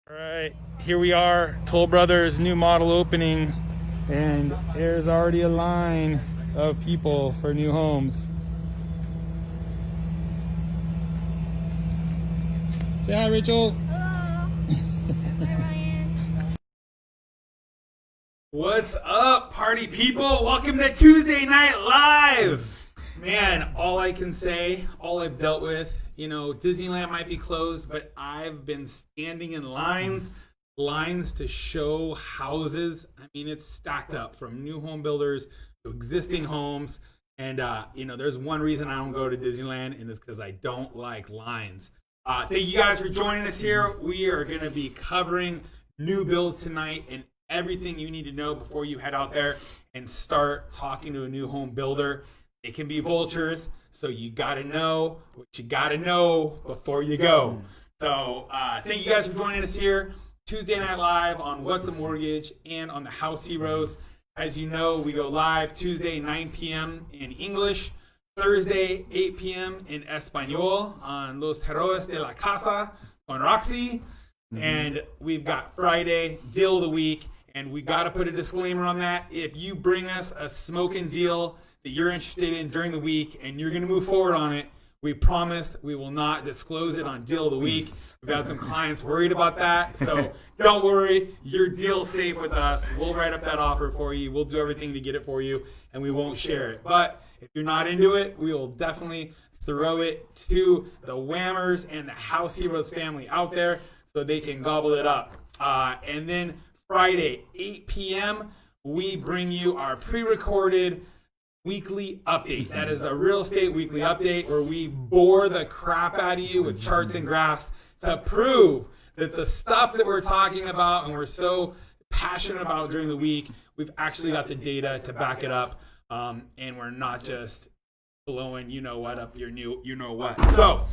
All right, here we are, Toll Brothers new model opening, and there's already a line of people for new homes. Say hi, Rachel. Hello. Hi, Ryan. What's up, party people? Welcome to Tuesday Night Live. Man, all I can say, all I've dealt with, Disneyland might be closed, but I've been standing in lines to show houses. I mean, it's stacked up from new home builders to existing homes. And, there's one reason I don't go to Disneyland, and it's because I don't like lines. Thank you guys for joining us here. We are going to be covering new builds tonight and everything you need to know before you head out there and start talking to a new home builder. It can be vultures, so you got to know what you got to know before you go. So thank you guys for joining us here. Tuesday Night Live on What's a Mortgage and on the House Heroes. As you know, we go live Tuesday 9 p.m. in English, Thursday 8 p.m. in Espanol on Los Heroes de la Casa on Roxy. And we've got Friday, Deal of the Week. And we got to put a disclaimer on that. If you bring us a smoking deal that you're interested in during the week and you're going to move forward on it, we promise we will not disclose it on Deal of the Week. We've had some clients worried about that. So don't worry. Your deal's safe with us. We'll write up that offer for you. We'll do everything to get it for you, and we won't share it. But if you're not into it, we will definitely throw it to the Whammers and the House Heroes family out there so they can gobble it up. And then Friday, 8 p.m., we bring you our pre-recorded weekly update. That is a real estate weekly update where we bore the crap out of you with charts and graphs to prove that the stuff that we're talking about and we're so passionate about during the week, we've actually got the data to back it up, and we're not just blowing you-know-what up your new you-know-what. So,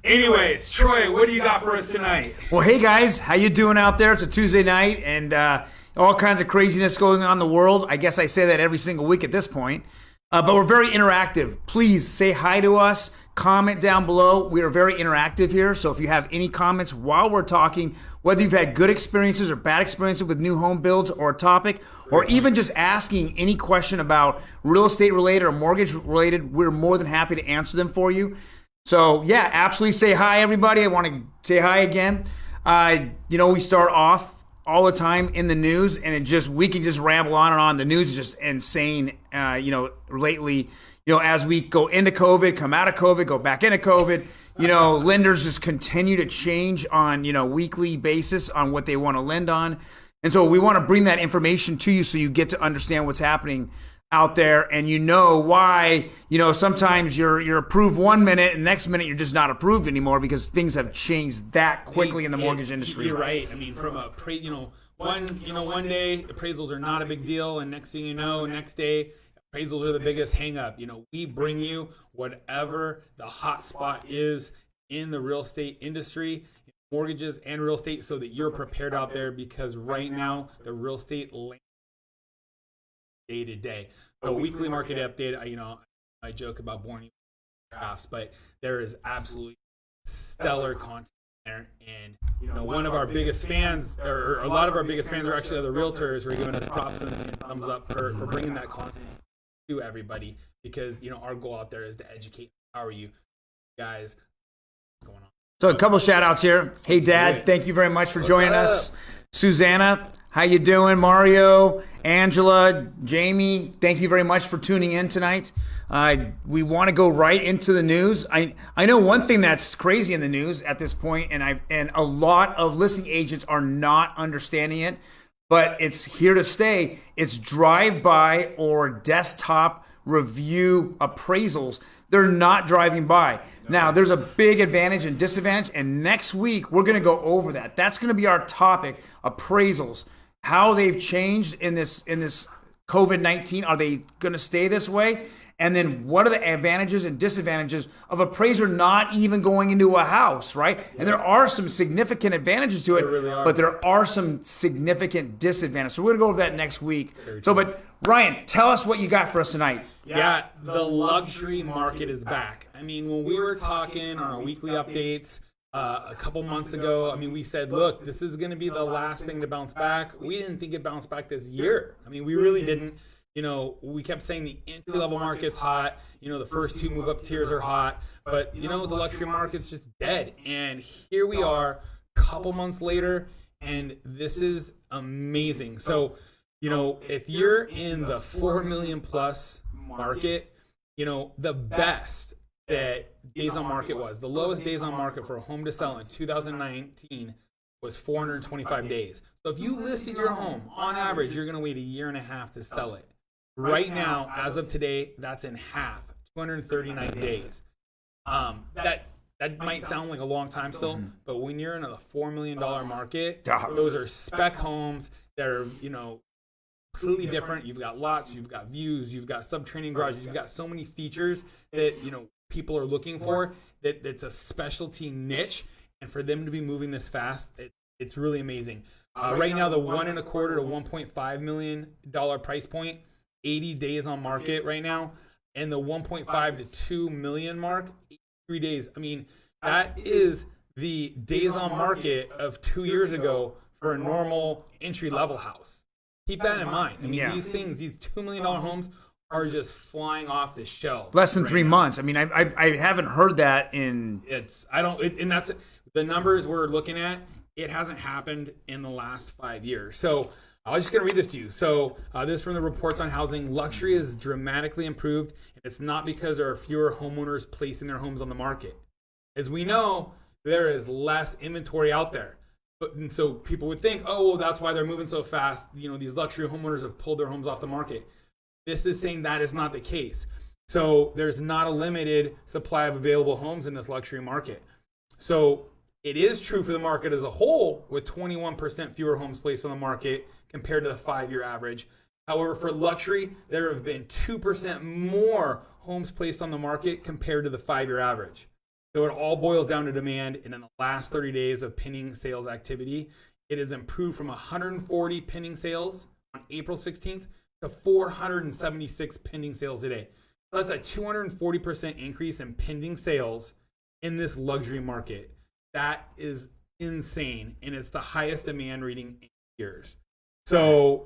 anyways, Troy, what do you got for us tonight? Well, hey guys, how you doing out there? It's a Tuesday night, and all kinds of craziness going on in the world. I guess I say that every single week at this point. But we're very interactive. Please say hi to us. Comment down below. We are very interactive here. So if you have any comments while we're talking, whether you've had good experiences or bad experiences with new home builds or a topic, or even just asking any question about real estate related or mortgage related, we're more than happy to answer them for you. So yeah, absolutely say hi, everybody. I want to say hi again. We start off all the time in the news, and we can just ramble on and on. The news is just insane. Lately, as we go into COVID, come out of COVID, go back into COVID, lenders just continue to change on, weekly basis on what they want to lend on. And so we want to bring that information to you so you get to understand what's happening out there, and why, sometimes you're approved one minute and next minute you're just not approved anymore because things have changed that quickly in the mortgage industry. You're right. I mean, from one day appraisals are not a big deal, and next thing you know, next day appraisals are the biggest hang up. We bring you whatever the hot spot is in the real estate industry, mortgages and real estate, so that you're prepared out there, because right now the real estate day to day. So weekly market update, I joke about boring graphs, but there is absolutely stellar content there. And one of our biggest fans, or a lot of our biggest fans, are actually other realtors who are giving us props and thumbs up for bringing that content to everybody, because our goal out there is to educate and empower you guys. What's going on? So a couple shout outs here. Hey Dad, thank you very much for joining us. Susanna, how you doing? Mario, Angela, Jamie, thank you very much for tuning in tonight. We want to go right into the news. I know one thing that's crazy in the news at this point, and a lot of listing agents are not understanding it, but it's here to stay. It's drive-by or desktop review appraisals. They're not driving by. Now, there's a big advantage and disadvantage, and next week we're going to go over that. That's going to be our topic, appraisals. How they've changed in this COVID-19. Are they going to stay this way? And then what are the advantages and disadvantages of appraiser not even going into a house, right? Yeah. And there are some significant advantages to it, really, but there are some significant disadvantages. So we're going to go over that next week. But Ryan, tell us what you got for us tonight. Yeah, the luxury market is back. I mean, when we were talking on our weekly updates, a couple months ago. I mean, we said, look, this is going to be the last thing to bounce back. We didn't think it bounced back this year. I mean, we really didn't. You know, we kept saying the entry level market's hot. You know, the first 2 move up tiers are hot, but you know, the luxury market's just dead. And here we are, a couple months later, and this is amazing. So, you know, if you're in the 4 million plus market, you know, the best that days on market was, the lowest days on market for a home to sell in 2019 was 425 days. So if you listed your home, on average, you're going to wait 1.5 years to sell it. Right now, as of today, that's in half, 239 days. That might sound like a long time still, but when you're in a $4 million market, those are spec homes that are, you know, completely different. You've got lots, you've got views, you've got subterranean garages, you've got so many features that, you know, people are looking for, that it's a specialty niche, and for them to be moving this fast, it's really amazing. Right now, the $1.25 to $1.5 million price point, 80 days on market right now, and the 1.5 to 2 million mark, 3 days. I mean, that is the days on market of 2 years ago for a normal entry level house. Keep that in mind. I mean, these things, these $2 million homes are just flying off the shelf. Less than 3 months. I mean, I haven't heard that in. And that's the numbers we're looking at. It hasn't happened in the last 5 years. So I'm just going to read this to you. So this is from the reports on housing. Luxury is dramatically improved, and it's not because there are fewer homeowners placing their homes on the market. As we know, there is less inventory out there. And so people would think, oh, well, that's why they're moving so fast. You know, these luxury homeowners have pulled their homes off the market. This is saying that is not the case. So there's not a limited supply of available homes in this luxury market. So it is true for the market as a whole, with 21% fewer homes placed on the market compared to the 5-year average. However, for luxury, there have been 2% more homes placed on the market compared to the 5-year average. So it all boils down to demand. And in the last 30 days of pending sales activity, it has improved from 140 pending sales on April 16th to 476 pending sales today. So that's a 240% increase in pending sales in this luxury market. That is insane, and it's the highest demand reading in years. So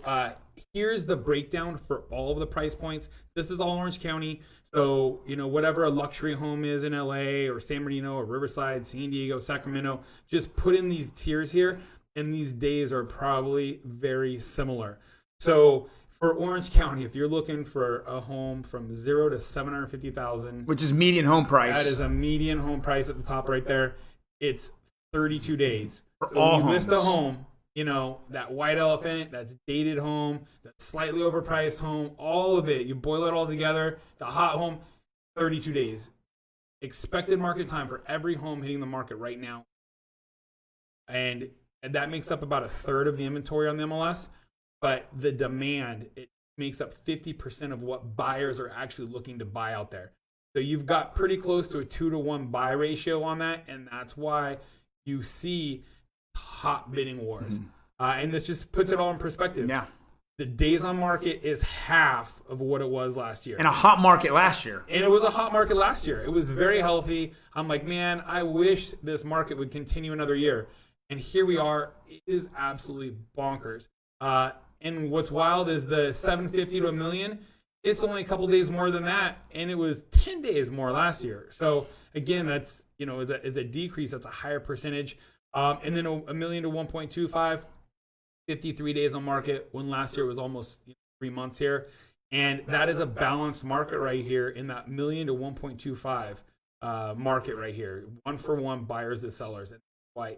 here's the breakdown for all of the price points. This is all Orange County. So, you know, whatever a luxury home is in LA or San Bernardino or Riverside, San Diego, Sacramento, just put in these tiers here, and these days are probably very similar. So for Orange County, if you're looking for a home from 0 to 750,000, which is median home price. That is a median home price at the top right there. It's 32 days. For so all you homes. list a home, you know, that white elephant, that's dated home, that slightly overpriced home, all of it, you boil it all together, the hot home, 32 days. Expected market time for every home hitting the market right now. And that makes up about a third of the inventory on the MLS. But the demand, it makes up 50% of what buyers are actually looking to buy out there. So you've got pretty close to a 2-to-1 buy ratio on that, and that's why you see hot bidding wars. And this just puts it all in perspective. Yeah. The days on market is half of what it was last year. In a hot market last year. And it was a hot market last year. It was very healthy. I'm like, man, I wish this market would continue another year. And here we are. It is absolutely bonkers. And what's wild is the 750 to a million. It's only a couple days more than that, and it was 10 days more last year. So again, that's, you know, is a decrease. That's a higher percentage. And then a million to 1.25, 53 days on market, when last year was almost 3 months here. And that is a balanced market right here in that million to 1.25 market right here. 1-for-1 buyers to sellers. And why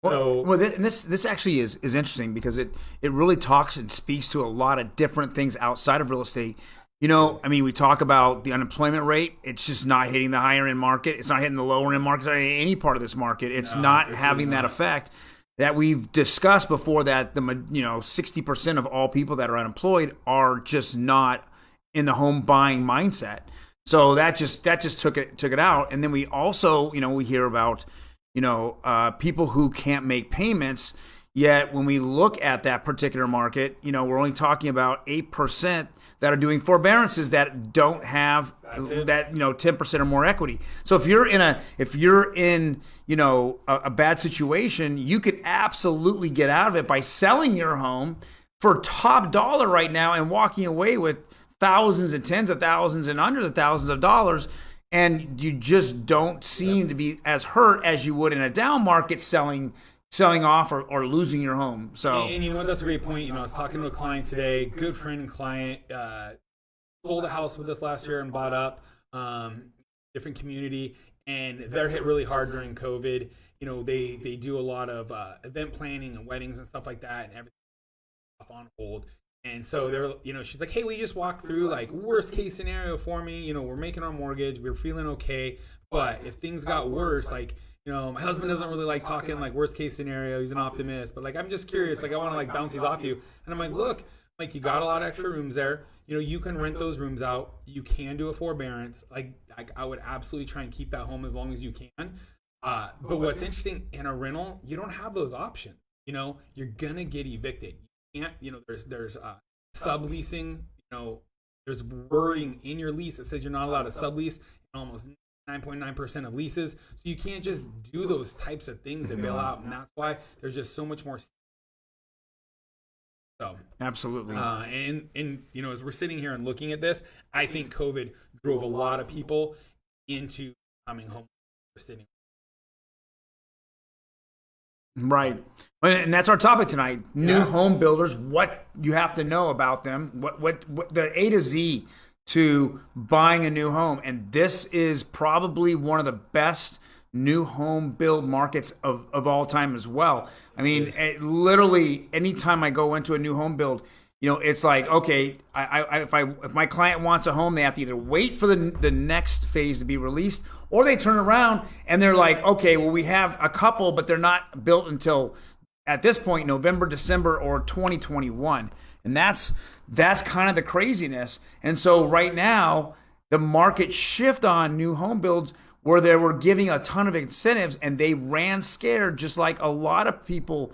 it's this actually is interesting because it really talks and speaks to a lot of different things outside of real estate. You know, I mean, we talk about the unemployment rate. It's just not hitting the higher end market. It's not hitting the lower end market. It's not hitting any part of this market. It's not having that effect that we've discussed before, that 60% of all people that are unemployed are just not in the home buying mindset. So that just took it out. And then we also, we hear about people who can't make payments. Yet when we look at that particular market, we're only talking about 8% that are doing forbearances that don't have that 10% or more equity. So if you're in a bad situation, you could absolutely get out of it by selling your home for top dollar right now and walking away with thousands and tens of thousands and hundreds of thousands of dollars. And you just don't seem to be as hurt as you would in a down market selling off or losing your home. So, and you know what? That's a great point. I was talking to a client today, good friend and client, sold a house with us last year and bought up, different community, and they're hit really hard during COVID. They do a lot of event planning and weddings and stuff like that, and everything off on hold. And so they're, she's like, hey, we just walked through like worst case scenario for me. We're making our mortgage, we're feeling okay, but if things got worse, like, my husband doesn't really like talking like worst case scenario. He's an optimist, but like, I'm just curious. Like, I want to like bounce these off you. And I'm like, look, like you got a lot of extra rooms there. You can rent those rooms out. You can do a forbearance. Like I would absolutely try and keep that home as long as you can. But what's interesting in a rental, you don't have those options. You're gonna get evicted. You can't. There's subleasing. There's wording in your lease that says you're not allowed to sublease. Almost 9.9% of leases, so you can't just do those types of things and bail out, and that's why there's just so much more. So absolutely, and as we're sitting here and looking at this, I think COVID drove a lot of people into coming home. Sitting. Right, and that's our topic tonight: new home builders. What you have to know about them. What the A to Z to buying a new home. And this is probably one of the best new home build markets of all time as well. I mean, literally anytime I go into a new home build, it's like, okay, if my client wants a home, they have to either wait for the next phase to be released, or they turn around and they're like, okay, well, we have a couple, but they're not built until at this point, November, December, or 2021. And that's kind of the craziness. And so right now, the market shift on new home builds where they were giving a ton of incentives and they ran scared, just like a lot of people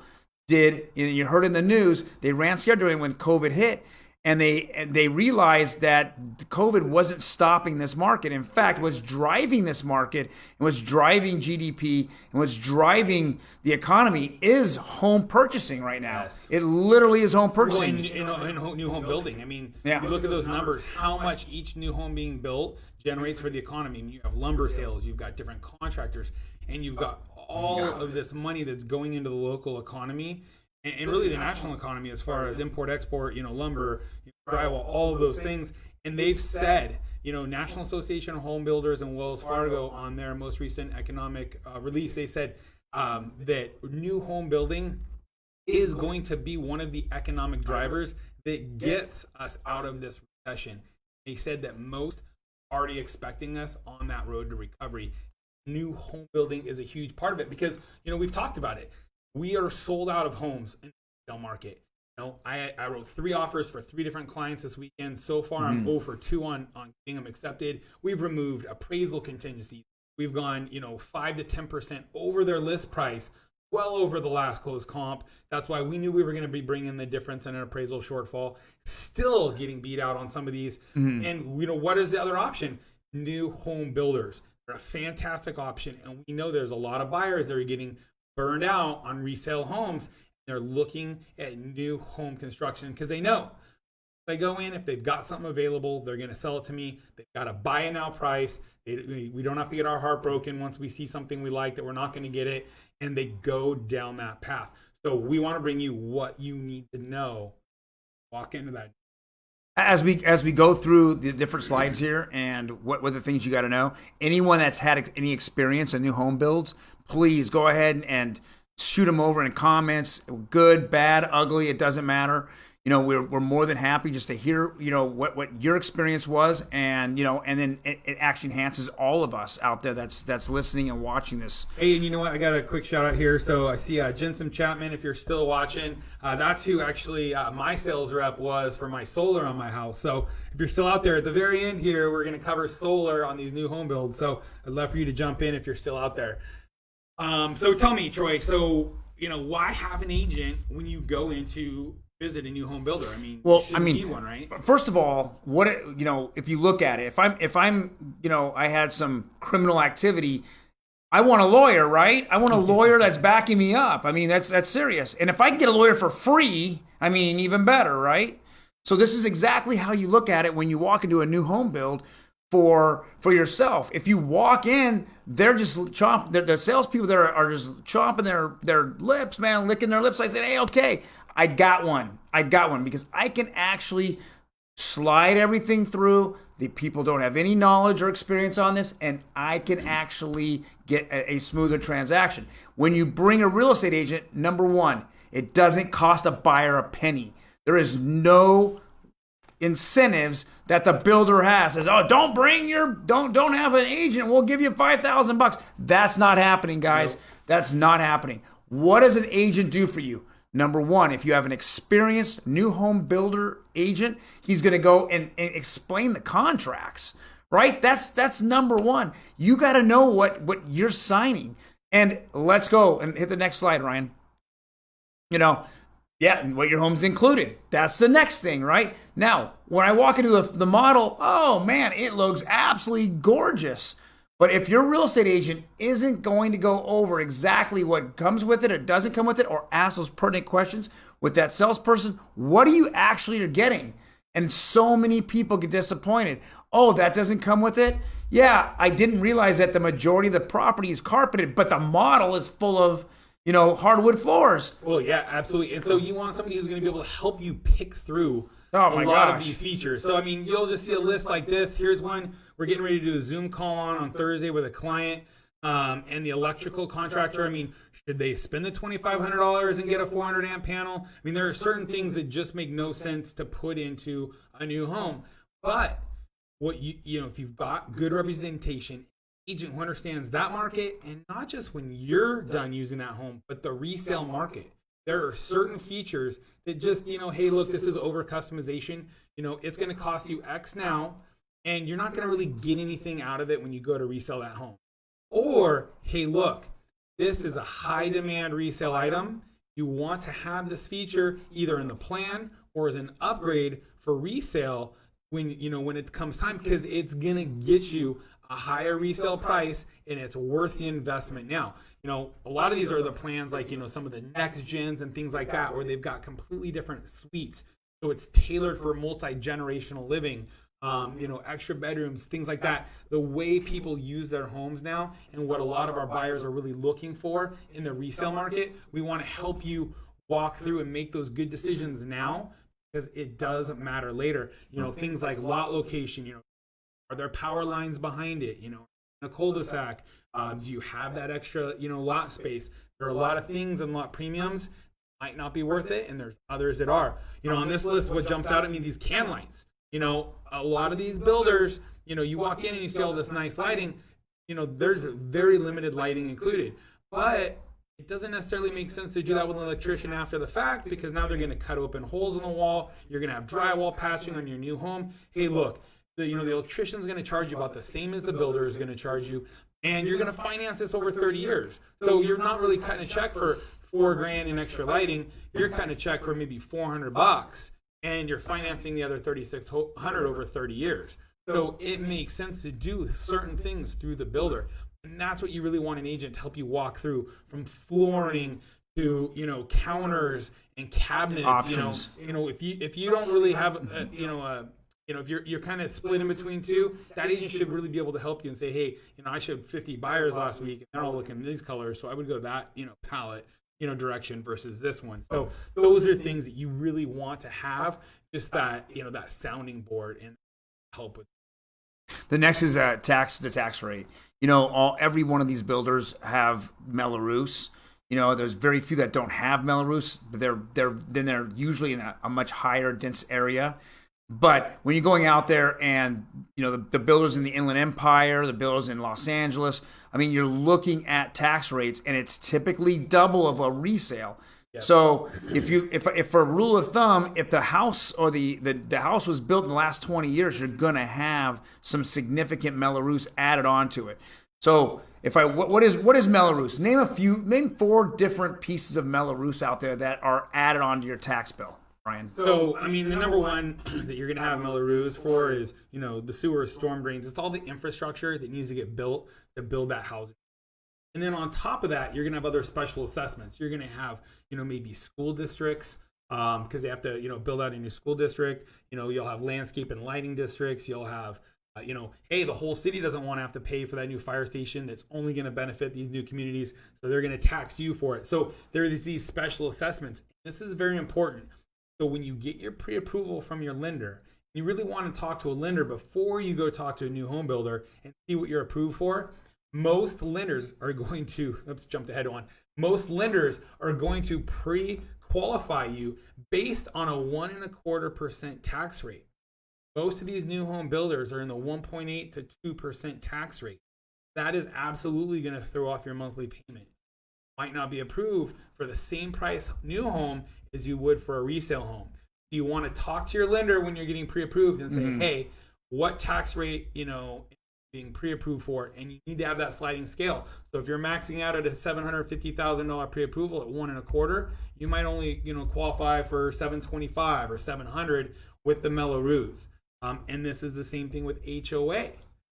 did. You heard in the news, they ran scared during when COVID hit. And they realized that COVID wasn't stopping this market. In fact, what's driving this market and what's driving GDP and what's driving the economy is home purchasing right now. Yes. It literally is home purchasing. Well, in new home building. I mean, you look at those numbers, how much each new home being built generates for the economy. And you have lumber sales, you've got different contractors, and you've got all of this money that's going into the local economy. And really the national economy as far as import, export, lumber, drywall, all of those things. And they've said, National Association of Home Builders and Wells Fargo on their most recent economic release, they said that new home building is going to be one of the economic drivers that gets us out of this recession. They said that most are already expecting us on that road to recovery. New home building is a huge part of it because, we've talked about it. We are sold out of homes in the sale market. I wrote 3 offers for 3 different clients this weekend. So far, I'm 0 for 2 on getting them accepted. We've removed appraisal contingencies. We've gone, 5 to 10% over their list price, well over the last closed comp. That's why we knew we were going to be bringing the difference in an appraisal shortfall. Still getting beat out on some of these. And, what is the other option? New home builders. They're a fantastic option. And we know there's a lot of buyers that are getting burned out on resale homes. They're looking at new home construction because they know if they go in, if they've got something available, they're going to sell it to me. They've got a buy it now price. We don't have to get our heart broken once we see something we like that we're not going to get it, and they go down that path. So we want to bring you what you need to know. Walk into that. As we go through the different slides here and what the things you got to know, anyone that's had any experience in new home builds, please go ahead and shoot them over in comments. Good, bad, ugly, it doesn't matter. We're more than happy just to hear, what your experience was, and and then it actually enhances all of us out there that's listening and watching this. Hey, and you know what? I got a quick shout out here. So I see Jensen Chapman, if you're still watching, that's who actually my sales rep was for my solar on my house. So if you're still out there, at the very end here, we're going to cover solar on these new home builds. So I'd love for you to jump in if you're still out there. So tell me, Troy, why have an agent when you go into visit a new home builder. I mean, Well, you shouldn't need one, right? First of all, if you look at it, if I'm I had some criminal activity, I want a lawyer, right? I want a lawyer that's backing me up. I mean, that's serious. And if I can get a lawyer for free, I mean, even better, right? So this is exactly how you look at it when you walk into a new home build for yourself. If you walk in, they're just the salespeople there are just chomping their lips, man, licking their lips. I said, hey, okay, I got one because I can actually slide everything through. The people don't have any knowledge or experience on this, and I can actually get a smoother transaction. When you bring a real estate agent, number one, it doesn't cost a buyer a penny. There is no incentives that the builder has. Says, oh, don't have an agent. We'll give you $5,000. That's not happening, guys. Nope. That's not happening. What does an agent do for you? Number one, if you have an experienced new home builder agent, he's going to go and explain the contracts, right? That's number one. You got to know what you're signing. And let's go and hit the next slide, Ryan. Yeah, and what your home's included. That's the next thing, right? Now, when I walk into the model, oh man, it looks absolutely gorgeous. But if your real estate agent isn't going to go over exactly what comes with it or doesn't come with it, or ask those pertinent questions with that salesperson, what are you actually getting? And so many people get disappointed. Oh, that doesn't come with it? Yeah, I didn't realize that the majority of the property is carpeted, but the model is full of hardwood floors. Well, yeah, absolutely. And so you want somebody who's going to be able to help you pick through a lot of these features. So, I mean, you'll just see a list like this. Here's one we're getting ready to do a Zoom call on Thursday with a client and the electrical contractor. I mean, should they spend the $2,500 and get a 400 amp panel? I mean, there are certain things that just make no sense to put into a new home. But what if you've got good representation, agent who understands that market, and not just when you're done using that home, but the resale market. There are certain features that just, hey, look, this is over customization. It's going to cost you X now, and you're not going to really get anything out of it when you go to resell that home. Or, hey, look, this is a high demand resale item. You want to have this feature either in the plan or as an upgrade for resale when it comes time, because it's going to get you a higher resale price, and it's worth the investment. Now, a lot of these are the plans like, some of the next gens and things like that, where they've got completely different suites. So it's tailored for multi-generational living, extra bedrooms, things like that. The way people use their homes now, and what a lot of our buyers are really looking for in the resale market, we want to help you walk through and make those good decisions now, because it does matter later. Things like lot location, are there power lines behind it? In a cul-de-sac, do you have that extra, lot space? There are a lot of things and lot premiums might not be worth it, and there's others that are. On this list, what jumps out at me, these can lights. A lot of these builders, you walk in and you see all this nice lighting. There's very limited lighting included, but it doesn't necessarily make sense to do that with an electrician after the fact, because now they're going to cut open holes in the wall. You're going to have drywall patching on your new home. Hey, look. The electrician's going to charge you about the same as the builder is going to charge you, and you're going to finance this over 30 years. So you're not really cutting a check for $4,000 in extra lighting. You're cutting a check for maybe $400, and you're financing the other $3,600 over 30 years. So it makes sense to do certain things through the builder, and that's what you really want an agent to help you walk through, from flooring to counters and cabinets. Options. If you don't really have if you're kind of split in between two, that agent should really be able to help you and say, hey, I showed 50 buyers last week, and they're all looking at these colors, so I would go that, palette, direction versus this one. So those are things that you really want to have, just that, that sounding board and help with. The next is the tax rate. Every one of these builders have Mello-Roos. There's very few that don't have Mello-Roos, but they're usually in a much higher dense area. But when you're going out there and, the builders in the Inland Empire, the builders in Los Angeles, I mean, you're looking at tax rates, and it's typically double of a resale. Yep. So if for a rule of thumb, if the house or the house was built in the last 20 years, you're going to have some significant Mello-Roos added onto it. So what is Mello-Roos? Name 4 different pieces of Mello-Roos out there that are added onto your tax bill. Brian? So, I mean, the number one that you're going to have Melrose for is, the sewer, storm drains. It's all the infrastructure that needs to get built to build that housing. And then on top of that, you're going to have other special assessments. You're going to have, maybe school districts, because they have to, build out a new school district. You'll have landscape and lighting districts. You'll have, hey, the whole city doesn't want to have to pay for that new fire station that's only going to benefit these new communities. So they're going to tax you for it. So there are these special assessments. This is very important. So when you get your pre-approval from your lender, you really want to talk to a lender before you go talk to a new home builder and see what you're approved for. Most lenders are going to, let's jump ahead one. Most lenders are going to pre-qualify you based on a 1.25% tax rate. Most of these new home builders are in the 1.8 to 2% tax rate. That is absolutely going to throw off your monthly payment. Might not be approved for the same price new home as you would for a resale home. You want to talk to your lender when you're getting pre-approved and say, hey, what tax rate, being pre-approved for, and you need to have that sliding scale. So if you're maxing out at a $750,000 pre-approval at 1.25, you might only, qualify for 725 or 700 with the Melrose. And this is the same thing with HOA,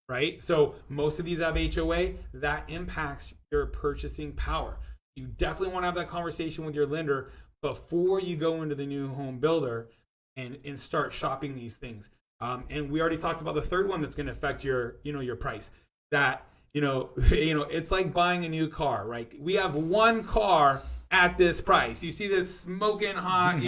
right? So most of these have HOA. That impacts your purchasing power. You definitely want to have that conversation with your lender before you go into the new home builder and start shopping these things. And we already talked about the third one that's going to affect your, your price. That, it's like buying a new car, right? We have one car at this price. You see this smoking hot,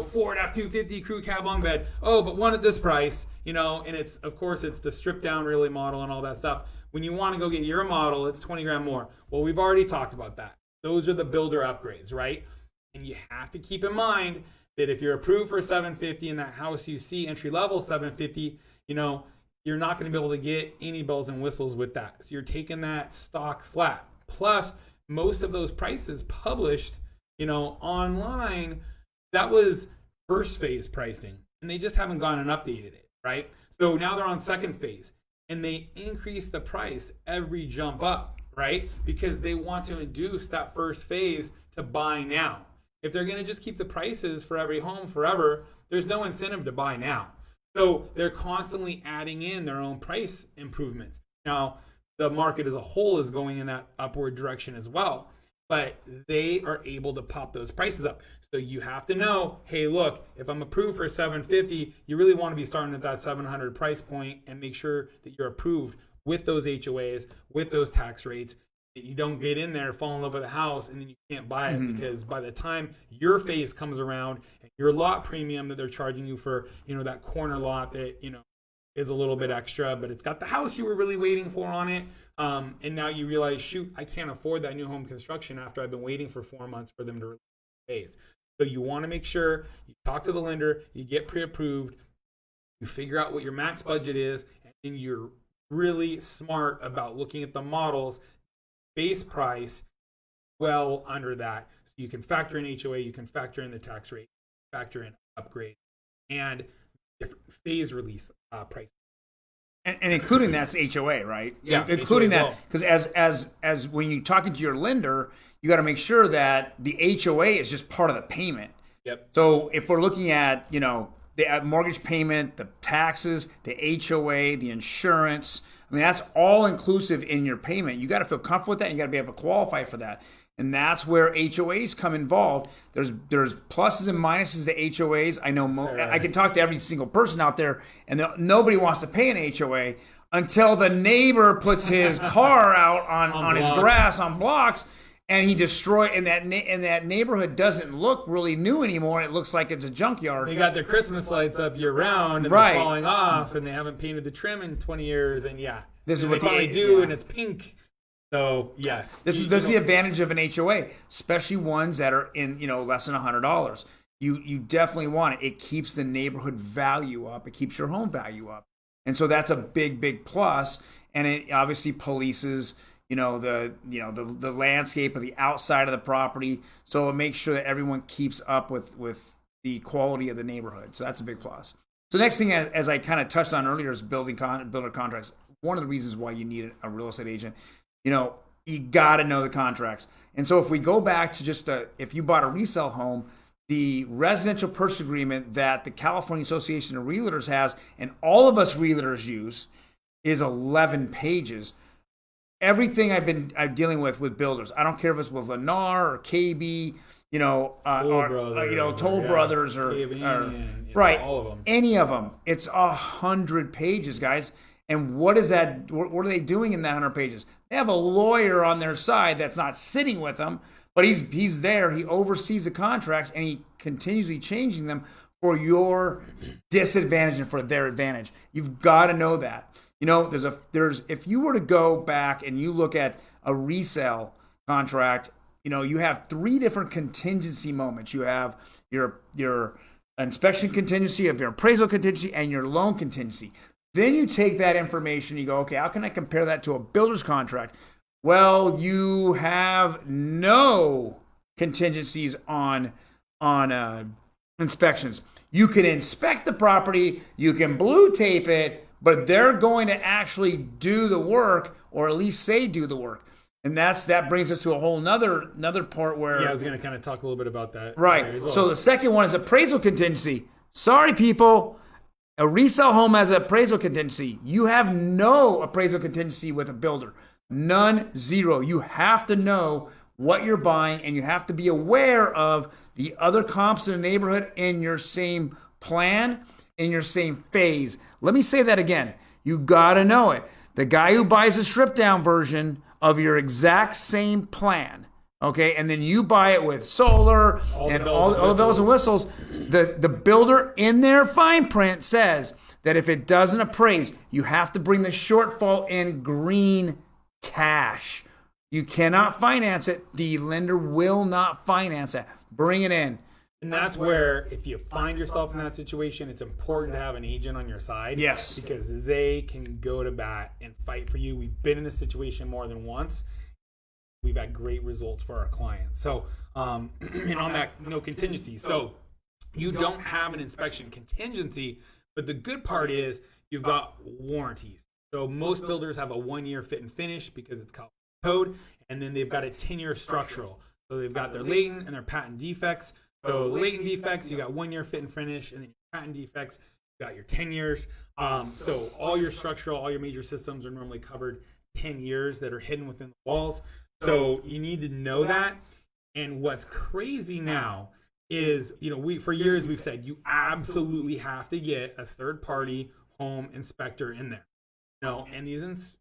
Ford F-250 crew cab bunk bed. Oh, but one at this price, and it's, of course, it's the stripped down really model and all that stuff. When you want to go get your model, it's 20 grand more. Well, we've already talked about that. Those are the builder upgrades, right? And you have to keep in mind that if you're approved for 750 and that house you see entry level 750, you're not going to be able to get any bells and whistles with that. So you're taking that stock flat. Plus, most of those prices published, online, that was first phase pricing, and they just haven't gone and updated it, right? So now they're on second phase, and they increase the price every jump up, right? Because they want to induce that first phase to buy now. If they're going to just keep the prices for every home forever, there's no incentive to buy now. So they're constantly adding in their own price improvements. Now, the market as a whole is going in that upward direction as well, but they are able to pop those prices up. So you have to know, hey, look, if I'm approved for 750, you really want to be starting at that 700 price point and make sure that you're approved with those HOAs, with those tax rates. You don't get in there, fall in love with a house, and then you can't buy it because by the time your phase comes around, and your lot premium that they're charging you for, that corner lot that, is a little bit extra, but it's got the house you were really waiting for on it. And now you realize, shoot, I can't afford that new home construction after I've been waiting for 4 months for them to release the phase. So you want to make sure you talk to the lender, you get pre-approved, you figure out what your max budget is, and you're really smart about looking at the models base price well under that. So you can factor in HOA, you can factor in the tax rate, factor in upgrade, and different phase release price. And including that's HOA, right? Yeah, including HOA that, because as when you're talking to your lender, you got to make sure that the HOA is just part of the payment. Yep. So if we're looking at the mortgage payment, the taxes, the HOA, the insurance, I mean, that's all inclusive in your payment. You got to feel comfortable with that. You got to be able to qualify for that. And that's where HOAs come involved. There's pluses and minuses to HOAs. I know I can talk to every single person out there, and nobody wants to pay an HOA until the neighbor puts his car out on his grass on blocks, and he and that neighborhood doesn't look really new anymore. It looks like it's a junkyard. They got their Christmas lights up year round, and they're falling off, and they haven't painted the trim in 20 years. And this is what they do, and it's pink. So yes, this is the advantage of an HOA, especially ones that are in less than $100. You definitely want it. It keeps the neighborhood value up. It keeps your home value up, and so that's a big plus. And it obviously polices the landscape of the outside of the property, so it makes sure that everyone keeps up with the quality of the neighborhood. So that's a big plus. So next thing, as I kind of touched on earlier, is builder contracts. One of the reasons why you need a real estate agent, you got to know the contracts. And so if we go back to just if you bought a resale home, the residential purchase agreement that the California Association of Realtors has, and all of us realtors use, is 11 pages. Everything I'm dealing with builders. I don't care if it's with Lennar or KB, Toll Brothers, or right, all of them. Any of them. It's 100 pages, guys. And what is that? What are they doing in that 100 pages? They have a lawyer on their side that's not sitting with them, but he's there. He oversees the contracts and he continuously changing them for your disadvantage and for their advantage. You've got to know that. There's if you were to go back and you look at a resale contract, you have 3 different contingency moments. You have your inspection contingency, you have your appraisal contingency, and your loan contingency. Then you take that information, you go, okay, how can I compare that to a builder's contract? Well, you have no contingencies on inspections. You can inspect the property, you can blue tape it, but they're going to actually do the work, or at least say do the work. And that brings us to a whole another part where... Yeah, I was going to kind of talk a little bit about that. Right. Well. So the second one is appraisal contingency. Sorry, people. A resale home has an appraisal contingency. You have no appraisal contingency with a builder. None, zero. You have to know what you're buying, and you have to be aware of the other comps in the neighborhood in your same plan, in your same phase. Let me say that again. You got to know it. The guy who buys a stripped down version of your exact same plan, okay, and then you buy it with solar and all the bells and whistles, the builder in their fine print says that if it doesn't appraise, you have to bring the shortfall in green cash. You cannot finance it. The lender will not finance it. Bring it in. And that's where, if you find yourself in that situation, it's important to have an agent on your side. Yes. Because they can go to bat and fight for you. We've been in this situation more than once. We've had great results for our clients. So, and on that, no contingency. So, you don't have an inspection contingency, but the good part is you've got warranties. So, most builders have a 1-year fit and finish because it's code, and then they've got a 10-year structural. So, they've got their latent and their patent defects. So latent defects, you got 1-year fit and finish, and then your patent defects, you got your 10 years. So all your structural, all your major systems are normally covered 10 years that are hidden within the walls. So you need to know that. And what's crazy now is, for years we've said you absolutely have to get a third-party home inspector in there. And these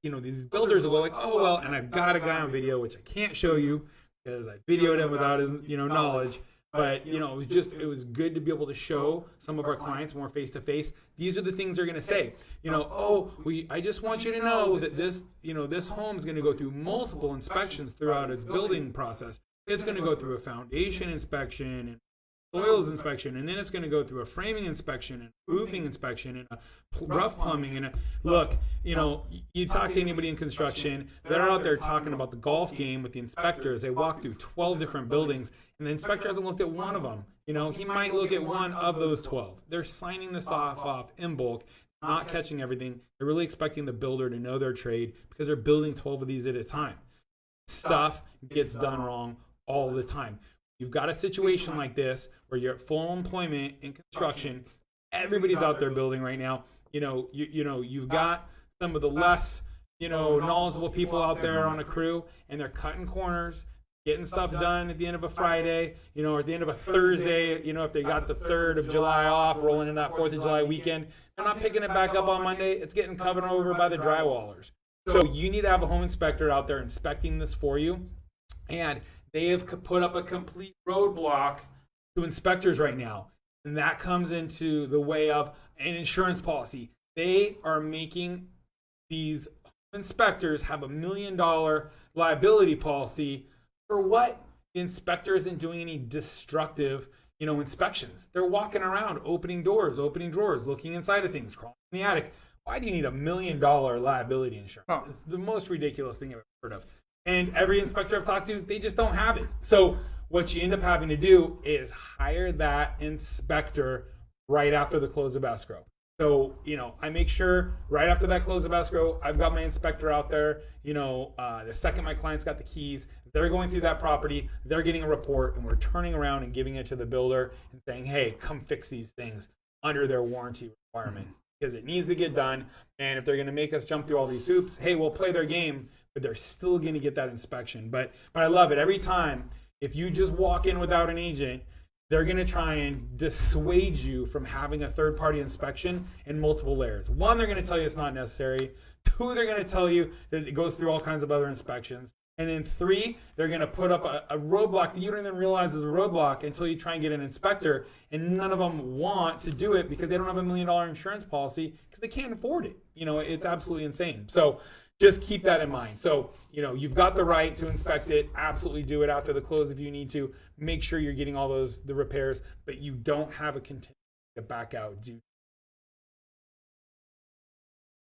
builders will go like, oh well, and I've got a guy on video which I can't show you because I videoed him without his knowledge. But it was good to be able to show some of our clients more face to face. These are the things they're going to say. I just want you to know that this home is going to go through multiple inspections throughout its building process. It's going to go through a foundation inspection and soils inspection, and then it's going to go through a framing inspection and roofing inspection and a rough plumbing. And you talk to anybody in construction, they're out there talking about the golf game with the inspectors. They walk through 12 different buildings, and the inspector hasn't looked at one of them. He might look at one of those 12. They're signing this off in bulk, not catching everything. They're really expecting the builder to know their trade because they're building 12 of these at a time. Stuff gets done wrong all the time. You've got a situation like this where you're at full employment in construction. Everybody's out there building right now. You've got some of the less, knowledgeable people out there on a crew, and they're cutting corners, getting stuff done at the end of a Friday, or at the end of a Thursday, if they got the 3rd of July off, rolling into that 4th of July weekend. They're not picking it back up on Monday. It's getting covered over by the drywallers. So you need to have a home inspector out there inspecting this for you. And they have put up a complete roadblock to inspectors right now. And that comes into the way of an insurance policy. They are making these inspectors have $1 million liability policy for what? The inspector isn't doing any destructive, inspections. They're walking around, opening doors, opening drawers, looking inside of things, crawling in the attic. Why do you need $1 million liability insurance? Oh. It's the most ridiculous thing I've ever heard of. And every inspector I've talked to, they just don't have it. So what you end up having to do is hire that inspector right after the close of escrow. So, I make sure right after that close of escrow, I've got my inspector out there. The second my client's got the keys, they're going through that property, they're getting a report, and we're turning around and giving it to the builder and saying, hey, come fix these things under their warranty requirements because it needs to get done. And if they're going to make us jump through all these hoops, hey, we'll play their game, but they're still going to get that inspection. But I love it. Every time, if you just walk in without an agent, they're going to try and dissuade you from having a third-party inspection in multiple layers. One, they're going to tell you it's not necessary. Two, they're going to tell you that it goes through all kinds of other inspections. And then three, they're going to put up a roadblock that you don't even realize is a roadblock until you try and get an inspector. And none of them want to do it because they don't have $1 million insurance policy because they can't afford it. It's absolutely insane. So just keep that in mind. So, you've got the right to inspect it. Absolutely do it after the close if you need to. Make sure you're getting all the repairs, but you don't have a contingency to back out due.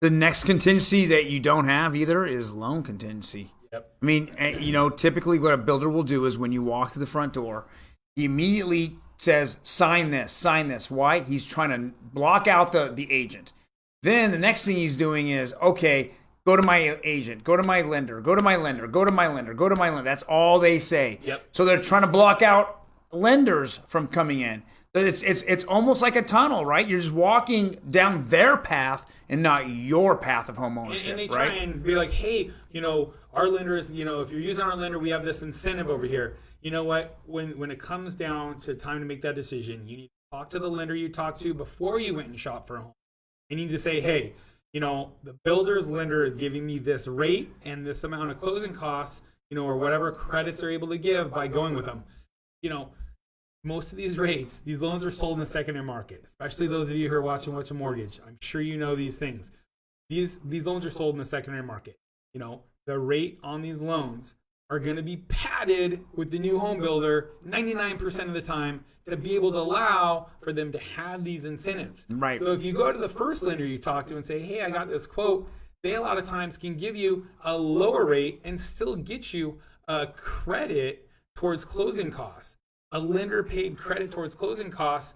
The next contingency that you don't have either is loan contingency. Yep. I mean, typically what a builder will do is when you walk to the front door, he immediately says, sign this, sign this. Why? He's trying to block out the agent. Then the next thing he's doing is, okay, go to my agent, go to my lender, go to my lender, go to my lender, go to my lender. That's all they say. Yep. So they're trying to block out lenders from coming in. It's almost like a tunnel, right? You're just walking down their path and not your path of home ownership, and they right? try and be like, hey, our lenders, if you're using our lender, we have this incentive over here. You know what? When it comes down to time to make that decision, you need to talk to the lender you talked to before you went and shopped for a home. You need to say, hey, the builder's lender is giving me this rate and this amount of closing costs, or whatever credits they're able to give by going with them. Most of these rates, these loans are sold in the secondary market, especially those of you who are watching What's a Mortgage. I'm sure you know these things. These loans are sold in the secondary market. The rate on these loans are going to be padded with the new home builder 99% of the time to be able to allow for them to have these incentives. Right. So if you go to the first lender you talk to and say, hey, I got this quote, they a lot of times can give you a lower rate and still get you a credit towards closing costs. A lender paid credit towards closing costs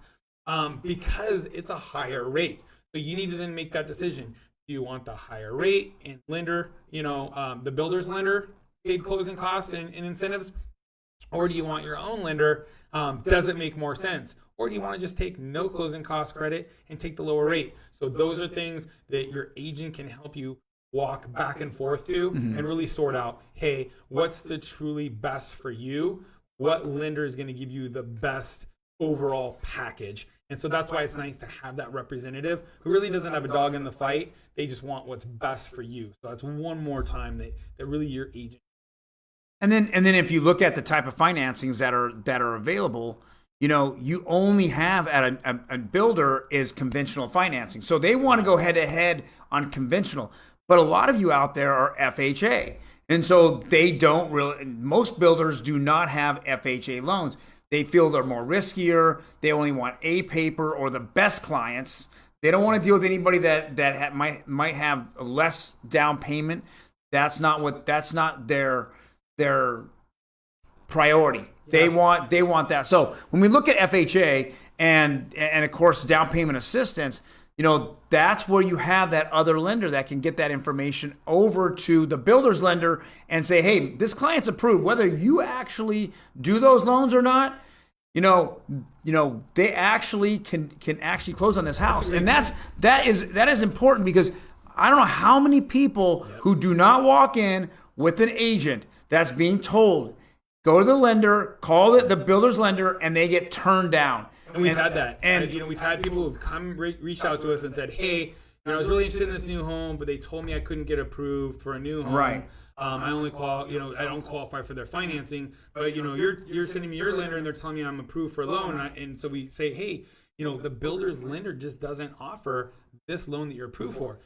because it's a higher rate. So you need to then make that decision. Do you want the higher rate and lender, the builder's lender paid closing costs and incentives? Or do you want your own lender? Does it make more sense? Or do you want to just take no closing cost credit and take the lower rate? So those are things that your agent can help you walk back and forth to and really sort out, hey, what's the truly best for you? What lender is going to give you the best overall package? And so that's why it's nice to have that representative who really doesn't have a dog in the fight. They just want what's best for you. So that's one more time that really your agent. And then if you look at the type of financings that are available, you only have at a builder is conventional financing. So they want to go head to head on conventional. But a lot of you out there are FHA. And so they don't really, most builders do not have FHA loans. They feel they're more riskier. They only want A paper or the best clients. They don't want to deal with anybody that might have less down payment. That's not their priority. They want that. So when we look at FHA and of course down payment assistance, that's where you have that other lender that can get that information over to the builder's lender and say, hey, this client's approved, whether you actually do those loans or not. They actually can actually close on this house, and that is important because I don't know how many people who do not walk in with an agent that's being told, go to the lender, call the builder's lender, and they get turned down. And we've had that. And we've had people who've come reached out to us and said, hey, I was really interested in this new home, but they told me I couldn't get approved for a new home. Right. I only I don't qualify for their financing, but you're sending me your lender and they're telling me I'm approved for a loan. And so we say, hey, the builder's lender just doesn't offer this loan that you're approved for.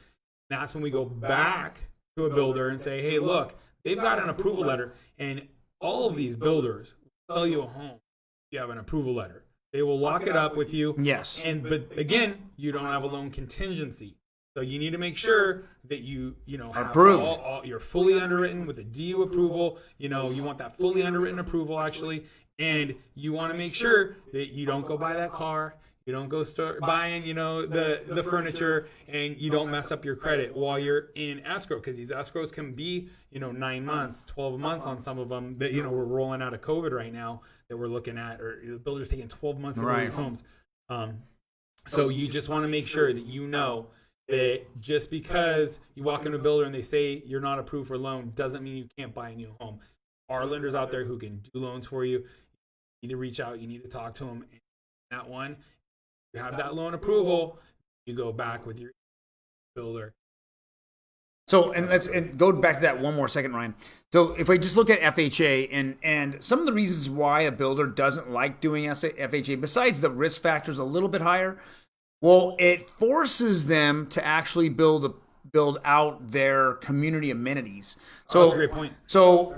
That's when we go back to a builder and say, hey, look, they've got an approval letter, and all of these builders will sell you a home if you have an approval letter. They will lock it up with you. Yes. But again, you don't have a loan contingency. So you need to make sure that you have approved. You're fully underwritten with a DU approval. You want that fully underwritten approval actually, and you want to make sure that you don't go buy that car, You don't go start buying, the furniture, and you don't mess up your credit while you're in escrow, because these escrows can be, 9 months, 12 months on some of them that, we're rolling out of COVID right now that we're looking at, or the builders taking 12 months to build these homes. So you just want to make sure that that just because you walk into a builder and they say you're not approved for a loan doesn't mean you can't buy a new home. There are lenders out there who can do loans for you. You need to reach out. You need to talk to them. And that one, you have that loan approval, you go back with your builder. So, and let's go back to that one more second, Ryan. So if I just look at FHA and some of the reasons why a builder doesn't like doing FHA, besides the risk factors a little bit higher, well, it forces them to actually build out their community amenities. So that's a great point. So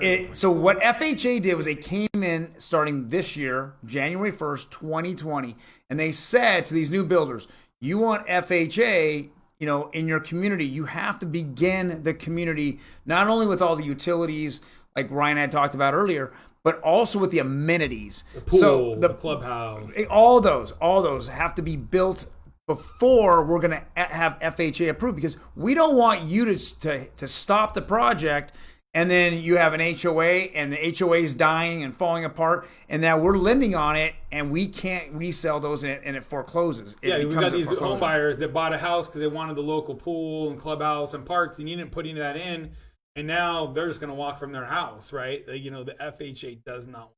what FHA did was they came in starting this year, January 1st, 2020, and they said to these new builders, you want FHA, in your community, you have to begin the community not only with all the utilities like Ryan had talked about earlier, but also with the amenities. The pool, the clubhouse. All those have to be built before we're going to have FHA approved, because we don't want you to stop the project and then you have an HOA and the HOA is dying and falling apart, and now we're lending on it and we can't resell those and it forecloses. We've got these home buyers that bought a house because they wanted the local pool and clubhouse and parks, and you didn't put any of that in, and now they're just going to walk from their house, right? The FHA does not.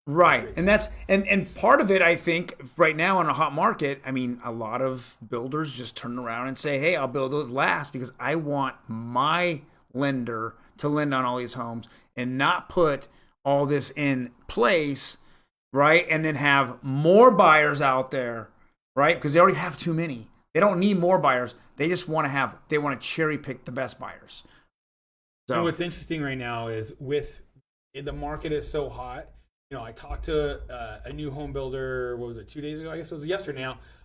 Right. And that's and part of it, I think, right now in a hot market, I mean, a lot of builders just turn around and say, hey, I'll build those last because I want my lender to lend on all these homes and not put all this in place, right? And then have more buyers out there, right? Because they already have too many. They don't need more buyers. They just want to cherry pick the best buyers. So what's interesting right now is the market is so hot. I talked to a new home builder, what was it, 2 days ago? I guess it was yesterday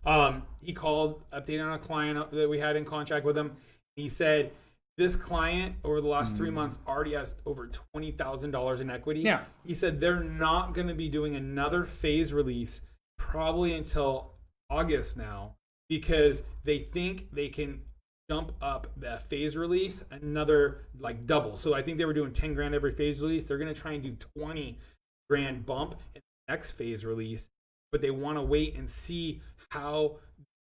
now. He called, updated on a client that we had in contract with him. He said, this client over the last 3 months already has over $20,000 in equity. Yeah. He said they're not going to be doing another phase release probably until August now, because they think they can jump up the phase release another double. So I think they were doing 10 grand every phase release. They're going to try and do 20 grand bump in the next phase release, but they want to wait and see how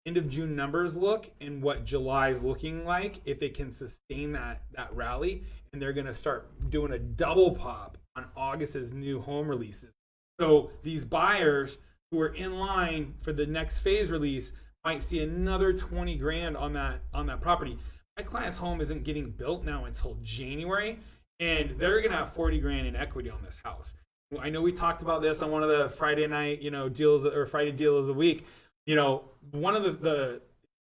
end of June numbers look and what July is looking like, if it can sustain that rally, and they're going to start doing a double pop on August's new home releases. So these buyers who are in line for the next phase release might see another 20 grand on that property. My client's home isn't getting built now until January, and they're going to have 40 grand in equity on this house. I know we talked about this on one of the Friday night, deals, or Friday deals of the week. One of the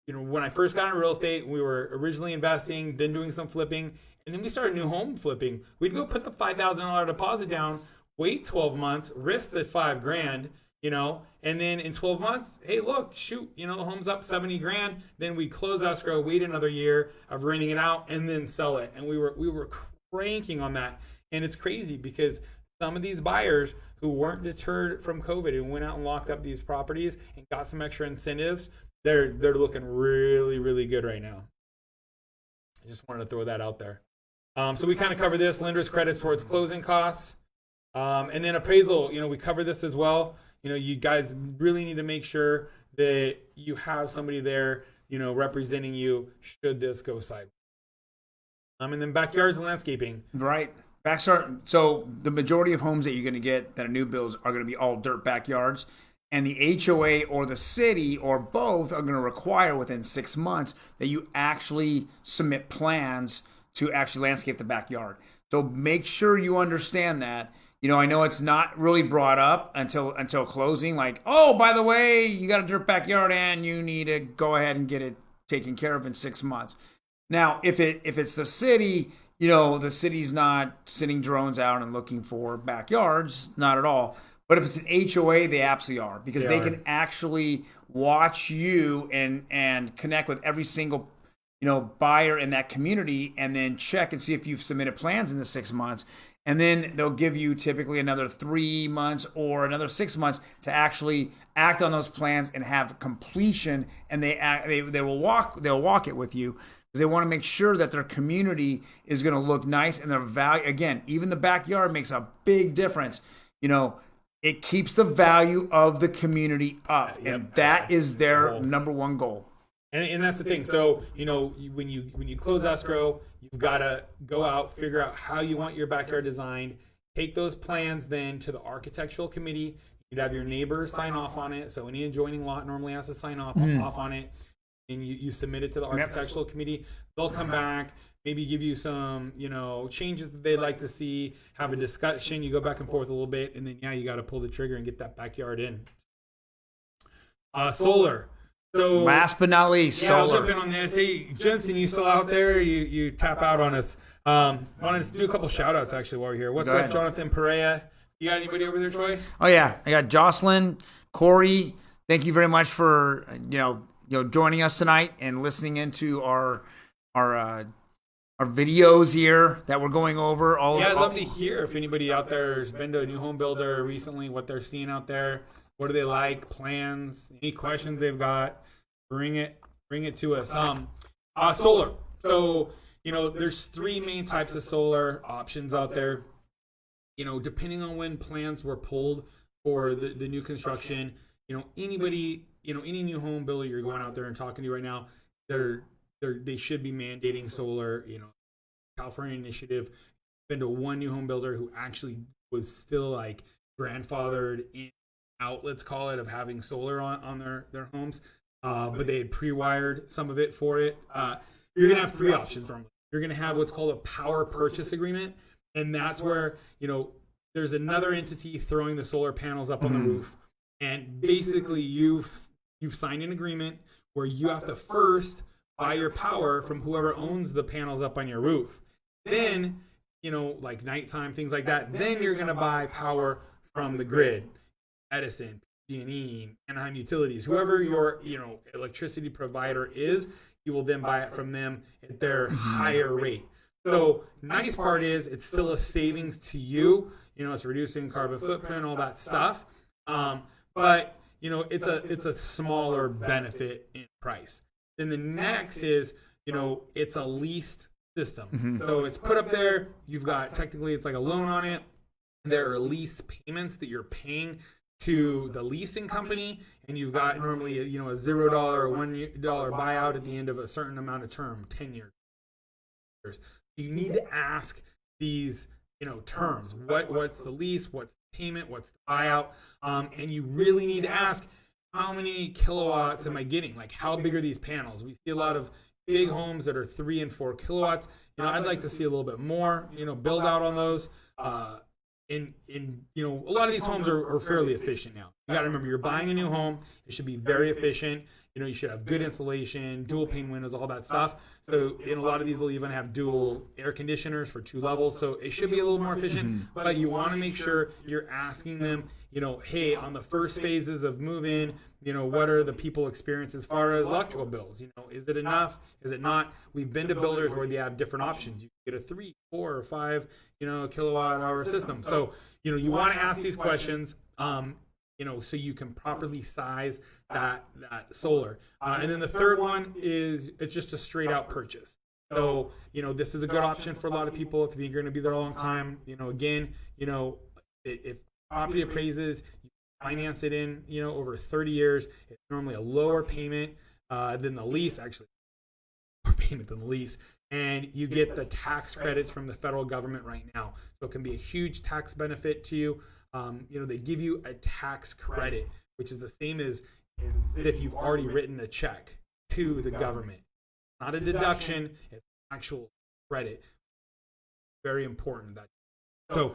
when I first got into real estate, we were originally investing, then doing some flipping, and then we started new home flipping. We'd go put the $5,000 deposit down, wait 12 months, risk the 5 grand, and then in 12 months, hey, look, shoot, the home's up 70 grand. Then we close escrow, wait another year of renting it out, and then sell it. And we were cranking on that. And it's crazy because some of these buyers who weren't deterred from COVID and went out and locked up these properties and got some extra incentives, they're looking really, really good right now. I just wanted to throw that out there. So we kind of cover this, lenders' credits towards closing costs. And then appraisal, we cover this as well. You guys really need to make sure that you have somebody there, representing you should this go sideways. And then backyards and landscaping. Right. So the majority of homes that you're going to get that are new builds are going to be all dirt backyards, and the HOA or the city or both are going to require within 6 months that you actually submit plans to actually landscape the backyard. So make sure you understand that. I know it's not really brought up until closing, like, oh, by the way, you got a dirt backyard and you need to go ahead and get it taken care of in 6 months. Now, if it's the city, the city's not sending drones out and looking for backyards, not at all. But if it's an HOA, they absolutely are, because they can actually watch you and connect with every single buyer in that community, and then check and see if you've submitted plans in the 6 months. And then they'll give you typically another 3 months or another 6 months to actually act on those plans and have completion. And they'll walk it with you, because they want to make sure that their community is going to look nice, and their value, again, even the backyard makes a big difference. It keeps the value of the community up, and that is their number one goal. And that's the thing. So, when you close escrow, you've got to go out, figure out how you want your backyard designed, take those plans then to the architectural committee. You'd have your neighbor sign off on it. So any adjoining lot normally has to sign off on it. And you submit it to the architectural committee. They'll come back, maybe give you some, changes that they'd like to see, have a discussion. You go back and forth a little bit, and then, you got to pull the trigger and get that backyard in. Solar. So last but not least, solar. I'll jump in on this. Hey, Jensen, you still out there? You tap out on us. Want to do a couple shout outs actually while we're here. What's up, Jonathan Perea? You got anybody over there, Troy? Oh yeah, I got Jocelyn, Corey. Thank you very much for joining us tonight and listening into our videos here that we're going over. I'd love to hear if anybody out there has been to a new home builder recently, what they're seeing out there. What do they like? Plans? Any questions they've got? Bring it to us. Solar. So, there's 3 main types of solar options out there. Depending on when plans were pulled for the new construction, anybody, any new home builder you're going out there and talking to right now, they should be mandating solar. California initiative. Been to one new home builder who actually was still like grandfathered in out, let's call it, of having solar on their homes, but they had pre-wired some of it for it. You're going to have 3 options normally. You're going to have what's called a power purchase agreement, and that's where, there's another entity throwing the solar panels up on the roof, and basically you've signed an agreement where you have to first buy your power from whoever owns the panels up on your roof. Then, like nighttime, things like that, then you're going to buy power from the grid. Edison, PG&E, Anaheim Utilities, whoever your electricity provider is, you will then buy it from them at their higher rate. So nice part is it's still a savings to you. It's reducing carbon footprint, all that stuff. But it's a smaller benefit in price. Then the next is it's a leased system. So it's put up there. You've got technically it's like a loan on it. There are lease payments that you're paying to the leasing company, and you've got normally a $0 or $1 buyout at the end of a certain amount of term, 10 years. You need to ask these terms. What's the lease? What's the payment? What's the buyout? And you really need to ask, how many kilowatts am I getting? Like, how big are these panels? We see a lot of big homes that are 3 and 4 kilowatts. I'd like to see a little bit more. Build out on those. A lot of these homes are fairly efficient now. You got to remember, you're buying a new home. It should be very efficient. You should have good insulation, dual pane windows, all that stuff. So in a lot of these, they'll even have dual air conditioners for 2 levels. So it should be a little more efficient. But you want to make sure you're asking them, hey, on the first phases of move-in, what are the people experience as far as electrical bills? Is it enough? Is it not? We've been to builders where they have different options. You can get a 3, 4, or 5, kilowatt hour system. So, you want to ask these questions, so you can properly size that solar. And then the third one is it's just a straight out purchase. So, this is a good option for a lot of people if you're going to be there a long time. Again, if property appraises, you finance it in, over 30 years, it's normally a lower payment than the lease, actually, more payment than the lease. And you get the tax credits from the federal government right now. So it can be a huge tax benefit to you. They give you a tax credit, which is the same as if you've already written a check to the government. Not a deduction, it's actual credit. Very important. So,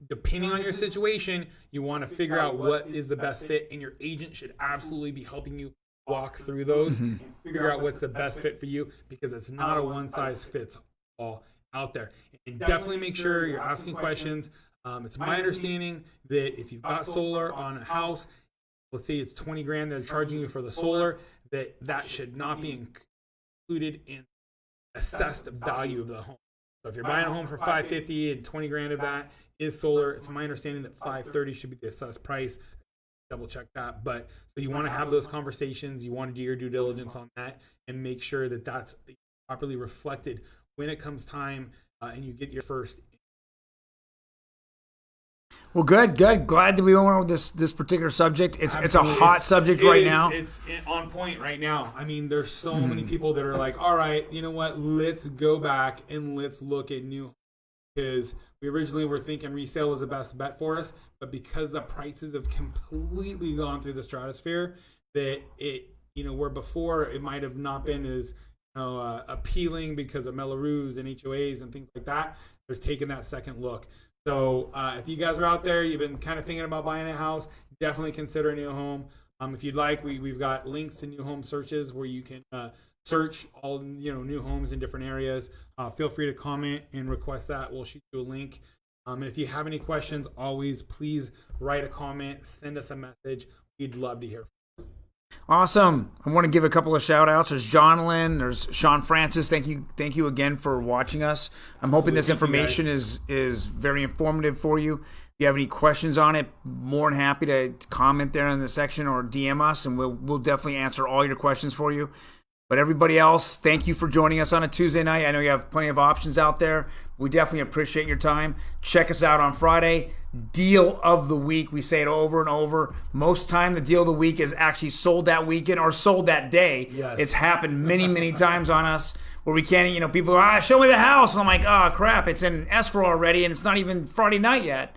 depending on your situation, you want to figure out what is the best fit, and your agent should absolutely be helping you walk through those and figure out what's the best fit for you, because it's not a one-size-fits-all out there. And definitely make sure you're asking questions. It's my understanding that if you've got solar on a house, let's say it's $20,000 they're charging you for the solar, that should not be included in assessed value of the home. So if you're buying a home for $550 and 20 grand of that is solar, it's my understanding that $530 should be the assessed price. Double check that. But so you want to have those conversations. You want to do your due diligence on that and make sure that that's properly reflected when it comes time and you get your first. Well, good. Glad that we went with this particular subject. It's a hot subject right now. It's on point right now. I mean, there's so many people that are like, all right, you know what? Let's go back and let's look at new, because we originally were thinking resale was the best bet for us, but because the prices have completely gone through the stratosphere, that it, where before it might have not been as appealing because of Mellorues and HOAs and things like that, they're taking that second look. So if you guys are out there, you've been kind of thinking about buying a house, definitely consider a new home. If you'd like, we've got links to new home searches where you can search all new homes in different areas. Feel free to comment and request that. We'll shoot you a link. And if you have any questions, always please write a comment, send us a message. We'd love to hear from you. Awesome. I want to give a couple of shout outs. There's John Lynn, there's Sean Francis. Thank you again for watching us. I'm hoping this information is very informative for you. If you have any questions on it, more than happy to comment there in the section or DM us, and we'll definitely answer all your questions for you. But everybody else, thank you for joining us on a Tuesday night. I know you have plenty of options out there. We definitely appreciate your time. Check us out on Friday. Deal of the week. We say it over and over. Most time the deal of the week is actually sold that weekend or sold that day. Yes. It's happened many times on us where we can't, people go, show me the house. And I'm like, oh, crap, it's in escrow already and it's not even Friday night yet.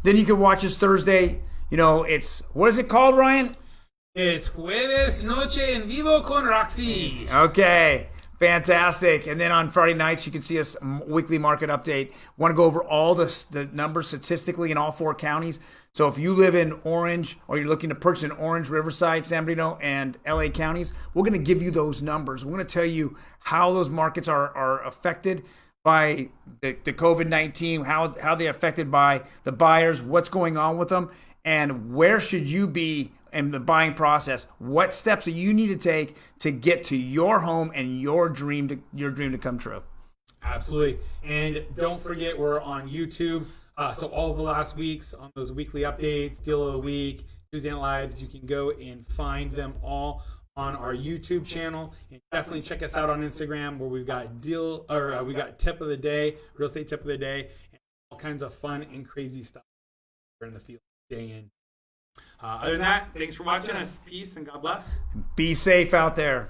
Then you can watch us Thursday. It's, what is it called, Ryan? It's Jueves, Noche, and Vivo con Roxy. Okay, fantastic. And then on Friday nights, you can see us weekly market update. Want to go over all the numbers statistically in all 4 counties. So if you live in Orange or you're looking to purchase in Orange, Riverside, San Bernardino, and LA counties, we're going to give you those numbers. We're going to tell you how those markets are affected by the COVID-19, how they're affected by the buyers, what's going on with them, and where should you be in the buying process. What steps do you need to take to get to your home and your dream to come true? Absolutely. And don't forget, we're on YouTube. So all of the last weeks on those weekly updates, deal of the week, Tuesday Night Lives, you can go and find them all on our YouTube channel. And definitely check us out on Instagram where we've got we got tip of the day, real estate tip of the day, and all kinds of fun and crazy stuff in the field day in. Other than that, thanks for watching us. Peace and God bless. Be safe out there.